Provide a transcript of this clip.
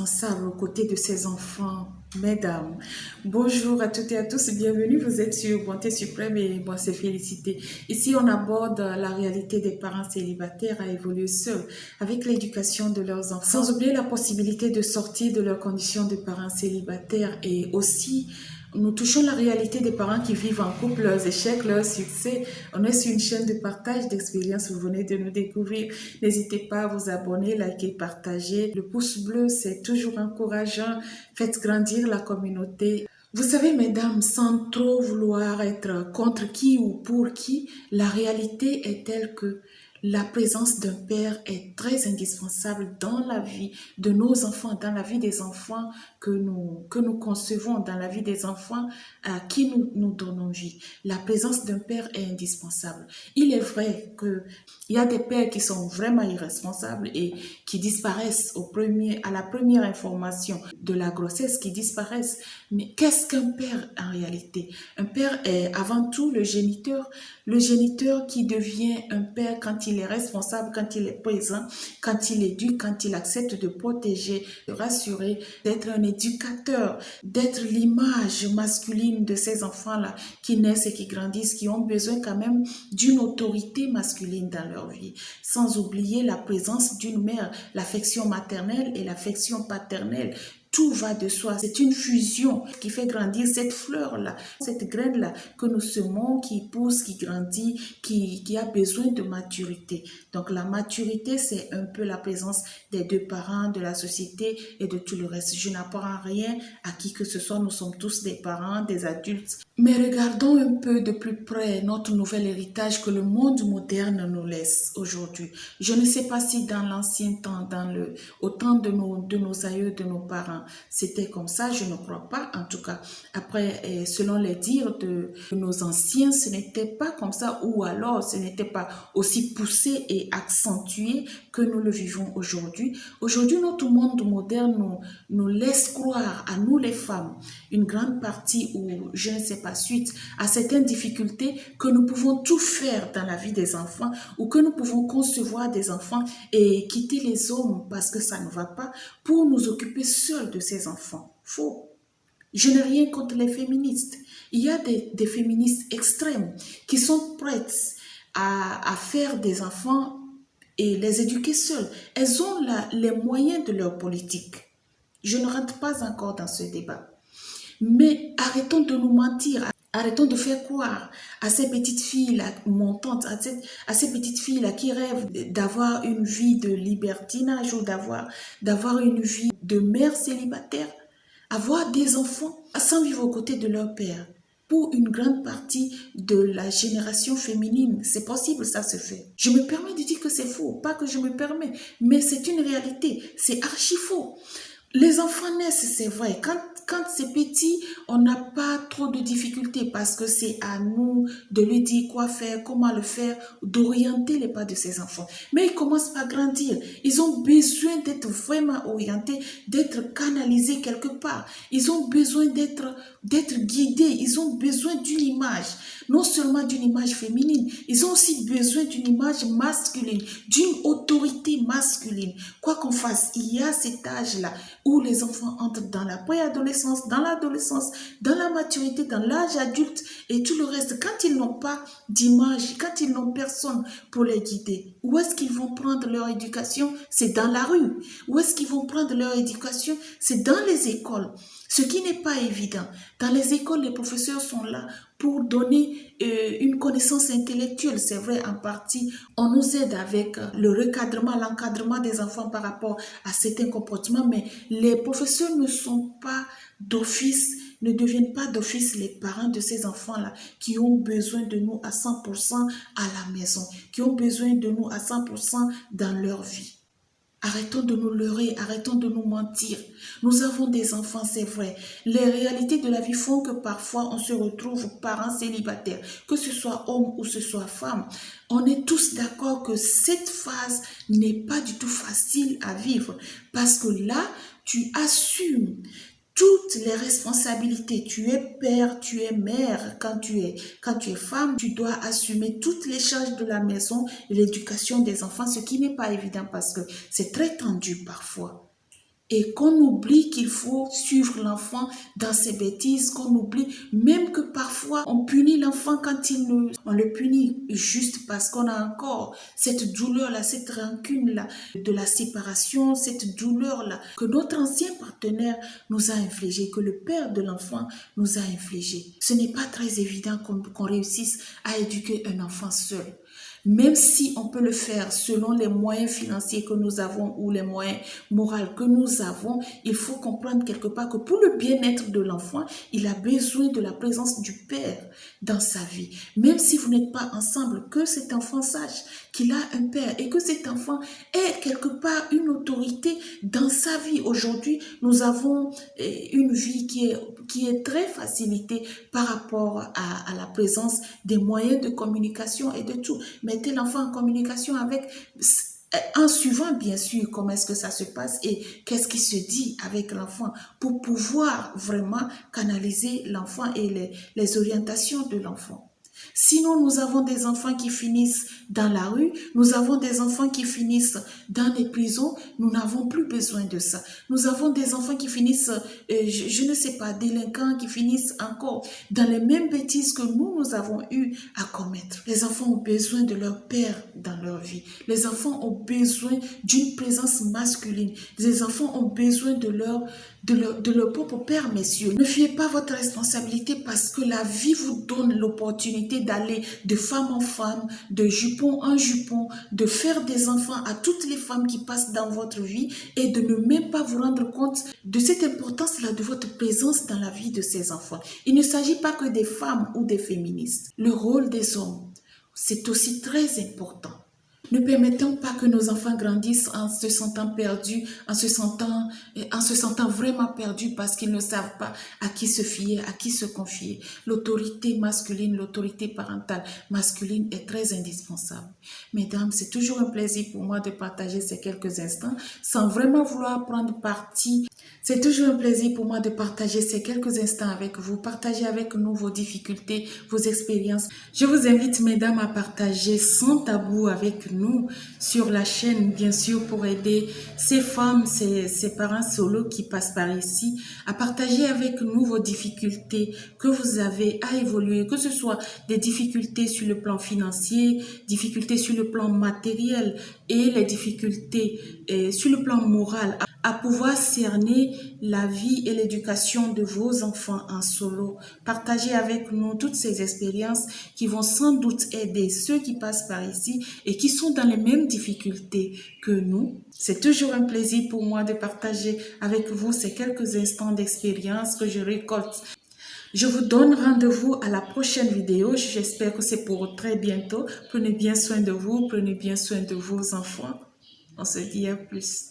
indispensable aux côtés de ses enfants. Mesdames, bonjour à toutes et à tous, bienvenue, vous êtes sur Bonté Suprême et moi c'est Félicité. Ici on aborde la réalité des parents célibataires à évoluer seuls avec l'éducation de leurs enfants, sans oublier la possibilité de sortir de leurs conditions de parents célibataires et aussi nous touchons la réalité des parents qui vivent en couple, leurs échecs, leurs succès. On est sur une chaîne de partage d'expériences, vous venez de nous découvrir. N'hésitez pas à vous abonner, liker, partager. Le pouce bleu, c'est toujours encourageant. Faites grandir la communauté. Vous savez, mesdames, sans trop vouloir être contre qui ou pour qui, la réalité est telle que la présence d'un père est très indispensable dans la vie de nos enfants, dans la vie des enfants que nous concevons, dans la vie des enfants à qui nous donnons vie. La présence d'un père est indispensable. Il est vrai qu'il y a des pères qui sont vraiment irresponsables et qui disparaissent à la première information de la grossesse, qui disparaissent. Mais qu'est-ce qu'un père en réalité? Un père est avant tout le géniteur qui devient un père quand il est responsable, quand il est présent, quand il éduque, quand il accepte de protéger, de rassurer, d'être un éducateur, d'être l'image masculine de ces enfants-là qui naissent et qui grandissent, qui ont besoin quand même d'une autorité masculine dans leur vie, sans oublier la présence d'une mère, l'affection maternelle et l'affection paternelle. Tout va de soi. C'est une fusion qui fait grandir cette fleur-là, cette graine-là que nous semons, qui pousse, qui grandit, qui a besoin de maturité. Donc la maturité, c'est un peu la présence des deux parents, de la société et de tout le reste. Je n'apprends rien à qui que ce soit. Nous sommes tous des parents, des adultes. Mais regardons un peu de plus près notre nouvel héritage que le monde moderne nous laisse aujourd'hui. Je ne sais pas si dans l'ancien temps, au temps de nos aïeux, de nos parents, c'était comme ça, je ne crois pas en tout cas. Après, selon les dires de nos anciens, ce n'était pas comme ça ou alors ce n'était pas aussi poussé et accentué que nous le vivons aujourd'hui. Aujourd'hui, notre monde moderne nous laisse croire à nous les femmes, une grande partie ou je ne sais pas suite à certaines difficultés que nous pouvons tout faire dans la vie des enfants ou que nous pouvons concevoir des enfants et quitter les hommes parce que ça ne va pas pour nous occuper seuls de ces enfants. Faux. Je n'ai rien contre les féministes. Il y a des féministes extrêmes qui sont prêtes à faire des enfants et les éduquer seules. Elles ont les moyens de leur politique. Je ne rentre pas encore dans ce débat. Mais arrêtons de nous mentir. Arrêtons de faire croire à ces petites filles-là montantes, à ces petites filles-là qui rêvent d'avoir une vie de libertinage ou d'avoir une vie de mère célibataire, avoir des enfants sans vivre aux côtés de leur père. Pour une grande partie de la génération féminine, c'est possible, ça se fait. Je me permets de dire que c'est faux, pas que je me permets, mais c'est une réalité, c'est archi faux. Les enfants naissent, c'est vrai. Quand c'est petit, on n'a pas trop de difficultés parce que c'est à nous de lui dire quoi faire, comment le faire, d'orienter les pas de ces enfants. Mais ils commencent à grandir. Ils ont besoin d'être vraiment orientés, d'être canalisés quelque part. Ils ont besoin d'être guidés. Ils ont besoin d'une image. Non seulement d'une image féminine, ils ont aussi besoin d'une image masculine, d'une autorité masculine. Quoi qu'on fasse, il y a cet âge-là où les enfants entrent dans la préadolescence, dans l'adolescence, dans la maturité, dans l'âge adulte et tout le reste. Quand ils n'ont pas d'image, quand ils n'ont personne pour les guider, où est-ce qu'ils vont prendre leur éducation? C'est dans la rue. Où est-ce qu'ils vont prendre leur éducation? C'est dans les écoles. Ce qui n'est pas évident. Dans les écoles, les professeurs sont là pour donner une connaissance intellectuelle. C'est vrai, en partie, on nous aide avec le recadrement, l'encadrement des enfants par rapport à certains comportements, mais les professeurs ne sont pas d'office, ne deviennent pas d'office les parents de ces enfants-là qui ont besoin de nous à 100% à la maison, qui ont besoin de nous à 100% dans leur vie. Arrêtons de nous leurrer, arrêtons de nous mentir. Nous avons des enfants, c'est vrai. Les réalités de la vie font que parfois on se retrouve parents célibataires, que ce soit homme ou ce soit femme. On est tous d'accord que cette phase n'est pas du tout facile à vivre parce que là, tu assumes toutes les responsabilités. Tu es père, tu es mère. Quand tu es femme, tu dois assumer toutes les charges de la maison et l'éducation des enfants, ce qui n'est pas évident parce que c'est très tendu parfois. et qu'on oublie qu'il faut suivre l'enfant dans ses bêtises, qu'on oublie même que parfois on punit l'enfant quand on le punit juste parce qu'on a encore cette douleur-là, cette rancune-là de la séparation, cette douleur-là que notre ancien partenaire nous a infligé, que le père de l'enfant nous a infligé. Ce n'est pas très évident qu'on réussisse à éduquer un enfant seul. Même si on peut le faire selon les moyens financiers que nous avons ou les moyens moraux que nous avons, il faut comprendre quelque part que pour le bien-être de l'enfant, il a besoin de la présence du père dans sa vie. Même si vous n'êtes pas ensemble, que cet enfant sache qu'il a un père et que cet enfant ait quelque part une autorité dans sa vie. Aujourd'hui, nous avons une vie qui est très facilitée par rapport à la présence des moyens de communication et de tout. Mettez l'enfant en communication avec, en suivant bien sûr comment est-ce que ça se passe et qu'est-ce qui se dit avec l'enfant pour pouvoir vraiment canaliser l'enfant et les orientations de l'enfant. Sinon, nous avons des enfants qui finissent dans la rue, nous avons des enfants qui finissent dans les prisons, nous n'avons plus besoin de ça. Nous avons des enfants qui finissent, je ne sais pas, délinquants, qui finissent encore dans les mêmes bêtises que nous avons eu à commettre. Les enfants ont besoin de leur père dans leur vie. Les enfants ont besoin d'une présence masculine. Les enfants ont besoin de leur propre père, messieurs. Ne fiez pas votre responsabilité parce que la vie vous donne l'opportunité d'aller de femme en femme, de jupon en jupon, de faire des enfants à toutes les femmes qui passent dans votre vie et de ne même pas vous rendre compte de cette importance-là de votre présence dans la vie de ces enfants. Il ne s'agit pas que des femmes ou des féministes. Le rôle des hommes, c'est aussi très important. Ne permettons pas que nos enfants grandissent en se sentant perdus, en se sentant vraiment perdus parce qu'ils ne savent pas à qui se fier, à qui se confier. L'autorité masculine, l'autorité parentale masculine est très indispensable. Mesdames, c'est toujours un plaisir pour moi de partager ces quelques instants sans vraiment vouloir prendre parti. C'est toujours un plaisir pour moi de partager ces quelques instants avec vous, partager avec nous vos difficultés, vos expériences. Je vous invite, mesdames, à partager sans tabou avec nous sur la chaîne, bien sûr, pour aider ces femmes, ces parents solos qui passent par ici, à partager avec nous vos difficultés que vous avez à évoluer, que ce soit des difficultés sur le plan financier, difficultés sur le plan matériel et les difficultés sur le plan moral, à pouvoir cerner la vie et l'éducation de vos enfants en solo. Partagez avec nous toutes ces expériences qui vont sans doute aider ceux qui passent par ici et qui sont dans les mêmes difficultés que nous. C'est toujours un plaisir pour moi de partager avec vous ces quelques instants d'expérience que je récolte. Je vous donne rendez-vous à la prochaine vidéo. J'espère que c'est pour très bientôt. Prenez bien soin de vous, prenez bien soin de vos enfants. On se dit à plus.